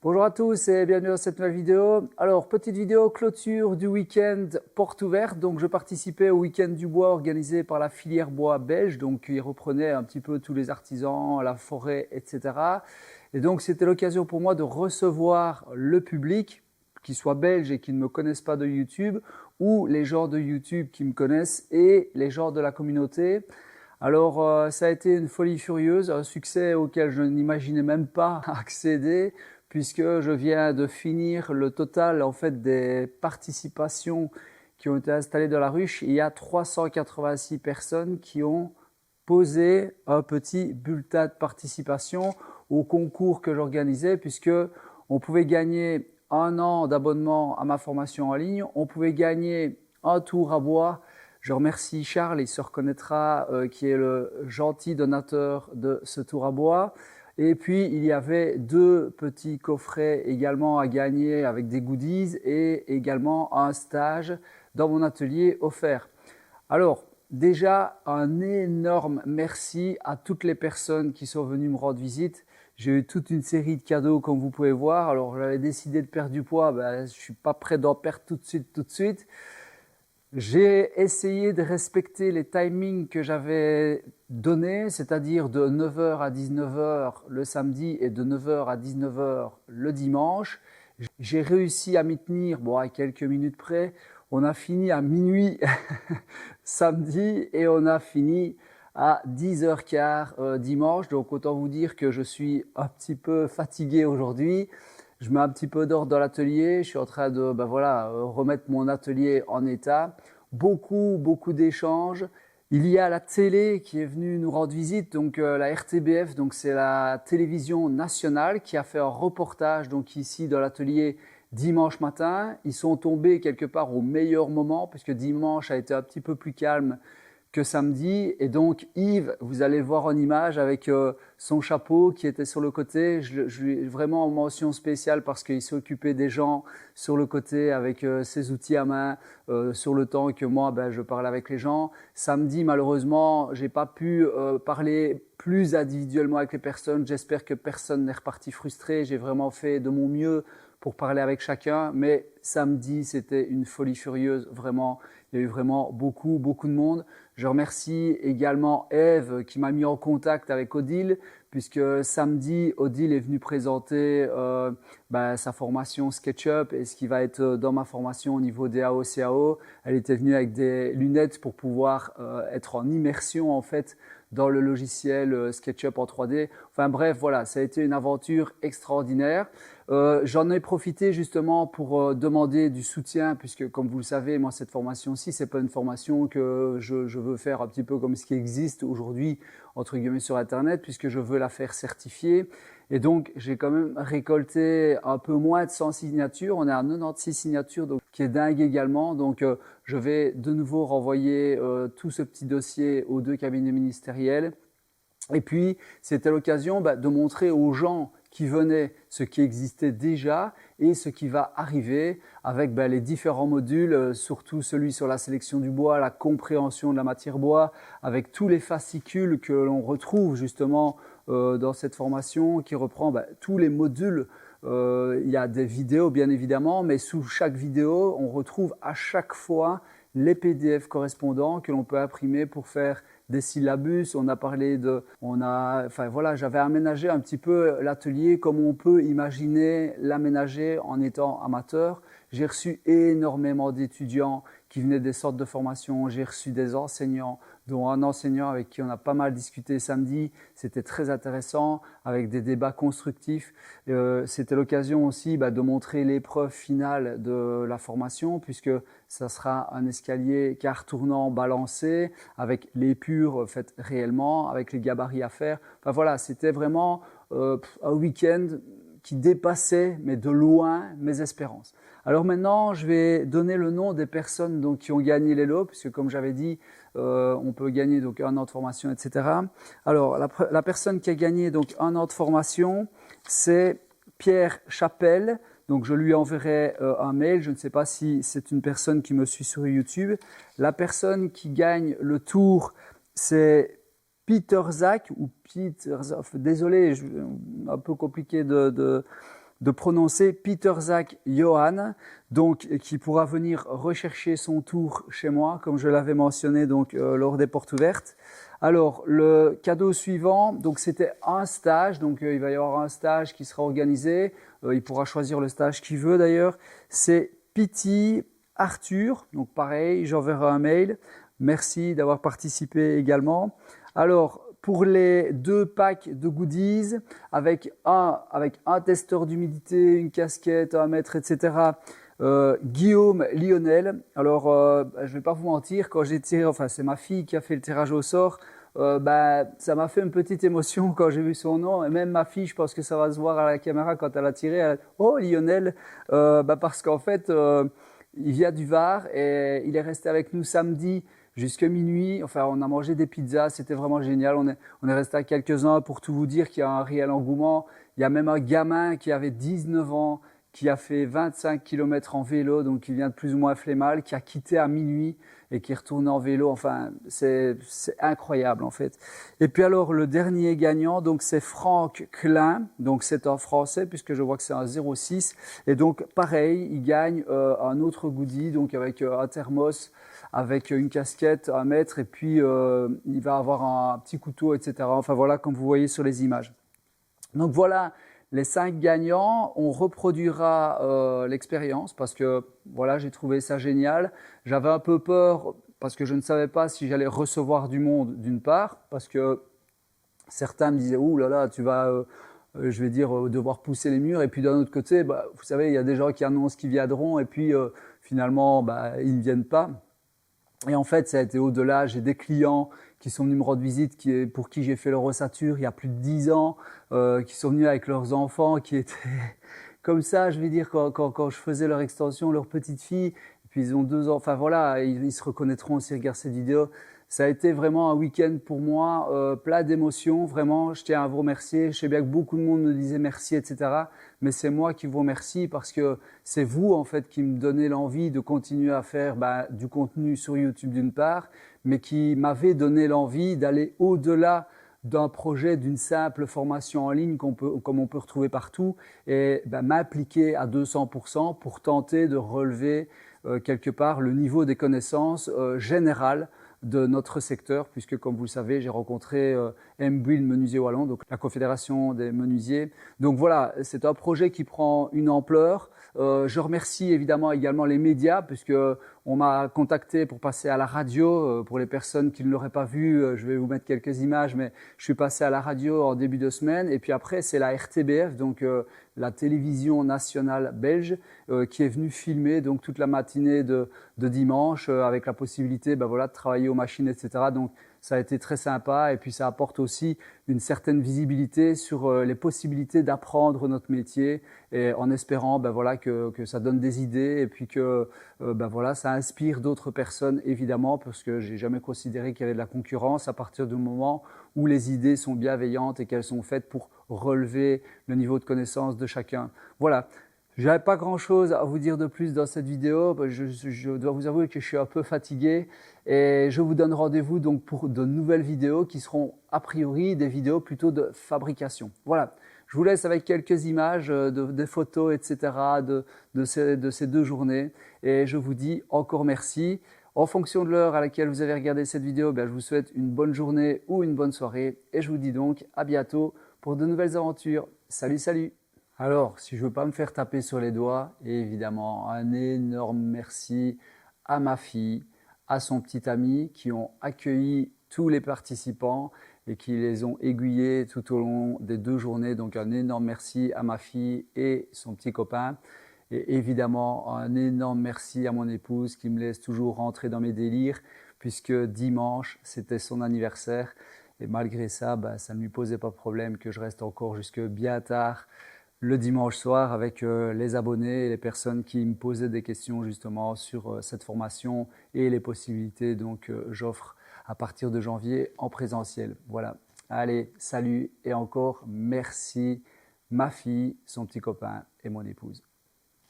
Bonjour à tous et bienvenue dans cette nouvelle vidéo. Alors, petite vidéo clôture du week-end porte ouverte. Donc, je participais au week-end du bois organisé par la filière bois belge. Donc, il reprenait un petit peu tous les artisans, la forêt, etc. Et donc, c'était l'occasion pour moi de recevoir le public, qui soit belge et qui ne me connaissent pas de YouTube, ou les gens de YouTube qui me connaissent et les gens de la communauté. Alors, ça a été une folie furieuse, un succès auquel je n'imaginais même pas accéder, puisque je viens de finir le total en fait des participations qui ont été installées dans la ruche. Il y a 386 personnes qui ont posé un petit bulletin de participation au concours que j'organisais, puisque on pouvait gagner un an d'abonnement à ma formation en ligne, on pouvait gagner un tour à bois. Je remercie Charles, il se reconnaîtra, qui est le gentil donateur de ce tour à bois. Et puis, il y avait deux petits coffrets également à gagner avec des goodies et également un stage dans mon atelier offert. Alors, déjà, un énorme merci à toutes les personnes qui sont venues me rendre visite. J'ai eu toute une série de cadeaux, comme vous pouvez voir. Alors, j'avais décidé de perdre du poids. Je suis pas prêt d'en perdre tout de suite. J'ai essayé de respecter les timings que j'avais donnés, c'est-à-dire de 9h à 19h le samedi et de 9h à 19h le dimanche. J'ai réussi à m'y tenir, bon, à quelques minutes près. On a fini à minuit samedi et on a fini à 10h15 dimanche. Donc autant vous dire que je suis un petit peu fatigué aujourd'hui. Je mets un petit peu d'ordre dans l'atelier. Je suis en train de remettre mon atelier en état. Beaucoup d'échanges. Il y a la télé qui est venue nous rendre visite, donc la RTBF, donc c'est la télévision nationale qui a fait un reportage donc ici dans l'atelier dimanche matin. Ils sont tombés quelque part au meilleur moment puisque dimanche a été un petit peu plus calme que samedi. Et donc Yves, vous allez voir en image avec son chapeau qui était sur le côté. Je lui ai vraiment en mention spéciale parce qu'il s'est occupé des gens sur le côté avec ses outils à main sur le temps que moi je parle avec les gens. Samedi, malheureusement, j'ai pas pu parler plus individuellement avec les personnes. J'espère que personne n'est reparti frustré. J'ai vraiment fait de mon mieux pour parler avec chacun, mais samedi, c'était une folie furieuse, vraiment. Il y a eu vraiment beaucoup de monde. Je remercie également Eve qui m'a mis en contact avec Odile, puisque samedi, Odile est venue présenter sa formation SketchUp et ce qui va être dans ma formation au niveau DAO, CAO. Elle était venue avec des lunettes pour pouvoir être en immersion en fait dans le logiciel SketchUp en 3D. Enfin bref, voilà, ça a été une aventure extraordinaire. J'en ai profité justement pour demander du soutien, puisque comme vous le savez, moi cette formation-ci, c'est pas une formation que je veux faire un petit peu comme ce qui existe aujourd'hui entre guillemets sur Internet, puisque je veux la faire certifier. Et donc j'ai quand même récolté un peu moins de 100 signatures. On est à 96 signatures, donc qui est dingue également. Donc je vais de nouveau renvoyer tout ce petit dossier aux deux cabinets ministériels. Et puis, c'était l'occasion de montrer aux gens qui venaient ce qui existait déjà et ce qui va arriver avec les différents modules, surtout celui sur la sélection du bois, la compréhension de la matière bois, avec tous les fascicules que l'on retrouve justement dans cette formation qui reprend tous les modules. Il y a des vidéos bien évidemment, mais sous chaque vidéo, on retrouve à chaque fois les PDF correspondants que l'on peut imprimer pour faire des syllabus. On a parlé j'avais aménagé un petit peu l'atelier comme on peut imaginer l'aménager en étant amateur. J'ai reçu énormément d'étudiants qui venaient des centres de formation. J'ai reçu des enseignants, dont un enseignant avec qui on a pas mal discuté samedi. C'était très intéressant, avec des débats constructifs. C'était l'occasion aussi de montrer l'épreuve finale de la formation, puisque ça sera un escalier quart tournant balancé, avec l'épure faite réellement, avec les gabarits à faire. Enfin voilà, c'était vraiment un week-end qui dépassait, mais de loin, mes espérances. Alors maintenant, je vais donner le nom des personnes donc, qui ont gagné les lots, puisque comme j'avais dit, on peut gagner donc un an de formation, etc. Alors, la personne qui a gagné donc un an de formation, c'est Pierre Chapelle. Donc, je lui enverrai un mail. Je ne sais pas si c'est une personne qui me suit sur YouTube. La personne qui gagne le tour, c'est Peter Zach ou Peter. Désolé, un peu compliqué de de prononcer Peter Zach Johan, donc qui pourra venir rechercher son tour chez moi, comme je l'avais mentionné donc lors des portes ouvertes. Alors le cadeau suivant, donc c'était un stage, donc il va y avoir un stage qui sera organisé. Il pourra choisir le stage qu'il veut d'ailleurs. C'est Pity Arthur, donc pareil, j'enverrai un mail. Merci d'avoir participé également. Alors, pour les 2 packs de goodies, avec un testeur d'humidité, une casquette, 1 mètre, etc., Guillaume Lionel. Alors, je ne vais pas vous mentir, quand j'ai tiré, enfin c'est ma fille qui a fait le tirage au sort, ça m'a fait une petite émotion quand j'ai vu son nom. Et même ma fille, je pense que ça va se voir à la caméra quand elle a tiré. Elle a dit, oh Lionel, parce qu'en fait, il vient du Var et il est resté avec nous samedi jusqu'à minuit. Enfin, on a mangé des pizzas, c'était vraiment génial. On est resté à quelques-uns pour tout vous dire qu'il y a un réel engouement. Il y a même un gamin qui avait 19 ans, qui a fait 25 km en vélo, donc qui vient de plus ou moins Flémal, qui a quitté à minuit et qui est retourné en vélo. Enfin, c'est incroyable en fait. Et puis alors, le dernier gagnant, donc c'est Franck Klein, donc c'est un Français puisque je vois que c'est un 06. Et donc, pareil, il gagne un autre goodie, donc avec un thermos, avec une casquette, 1 mètre, et puis il va avoir un petit couteau, etc. Enfin voilà, comme vous voyez sur les images. Donc voilà les 5 gagnants. On reproduira l'expérience parce que voilà, j'ai trouvé ça génial. J'avais un peu peur parce que je ne savais pas si j'allais recevoir du monde d'une part, parce que certains me disaient « Ouh là là, tu vas… je vais dire, devoir pousser les murs ». Et puis d'un autre côté, vous savez, il y a des gens qui annoncent qu'ils viendront et puis finalement, ils ne viennent pas. Et en fait, ça a été au-delà. J'ai des clients qui sont venus me rendre visite, pour qui j'ai fait l'Eurossature il y a plus de 10 ans, qui sont venus avec leurs enfants, qui étaient comme ça, je vais dire, quand je faisais leur extension, leur petite fille, et puis ils ont 2 ans, enfin voilà, ils se reconnaîtront s'ils regardent cette vidéo. Ça a été vraiment un week-end pour moi, plein d'émotions, vraiment, je tiens à vous remercier. Je sais bien que beaucoup de monde me disait merci, etc. Mais c'est moi qui vous remercie parce que c'est vous, en fait, qui me donnez l'envie de continuer à faire du contenu sur YouTube d'une part, mais qui m'avez donné l'envie d'aller au-delà d'un projet, d'une simple formation en ligne comme on peut retrouver partout, et m'impliquer à 200% pour tenter de relever quelque part le niveau des connaissances générales de notre secteur, puisque comme vous le savez, j'ai rencontré MBuild Menuisier Wallon, donc la Confédération des menuisiers. Donc voilà, c'est un projet qui prend une ampleur. Je remercie évidemment également les médias, puisque on m'a contacté pour passer à la radio. Pour les personnes qui ne l'auraient pas vu, je vais vous mettre quelques images, mais je suis passé à la radio en début de semaine. Et puis après, c'est la RTBF, donc la télévision nationale belge, qui est venue filmer donc toute la matinée de dimanche, avec la possibilité de travailler aux machines, etc. Donc ça a été très sympa et puis ça apporte aussi une certaine visibilité sur les possibilités d'apprendre notre métier, et en espérant que ça donne des idées et puis que ça inspire d'autres personnes évidemment, parce que j'ai jamais considéré qu'il y avait de la concurrence à partir du moment où les idées sont bienveillantes et qu'elles sont faites pour relever le niveau de connaissance de chacun. Voilà. Je n'avais pas grand-chose à vous dire de plus dans cette vidéo. Je dois vous avouer que je suis un peu fatigué et je vous donne rendez-vous donc pour de nouvelles vidéos qui seront a priori des vidéos plutôt de fabrication. Voilà. Je vous laisse avec quelques images, des photos, etc. de ces 2 journées, et je vous dis encore merci. En fonction de l'heure à laquelle vous avez regardé cette vidéo, je vous souhaite une bonne journée ou une bonne soirée, et je vous dis donc à bientôt pour de nouvelles aventures. Salut, salut! Alors, si je ne veux pas me faire taper sur les doigts, évidemment, un énorme merci à ma fille, à son petit ami qui ont accueilli tous les participants et qui les ont aiguillés tout au long des 2 journées. Donc un énorme merci à ma fille et son petit copain. Et évidemment, un énorme merci à mon épouse qui me laisse toujours rentrer dans mes délires, puisque dimanche, c'était son anniversaire. Et malgré ça, ça ne lui posait pas de problème que je reste encore jusque bien tard le dimanche soir avec les abonnés et les personnes qui me posaient des questions justement sur cette formation et les possibilités donc j'offre à partir de janvier en présentiel. Voilà. Allez, salut et encore merci ma fille, son petit copain et mon épouse.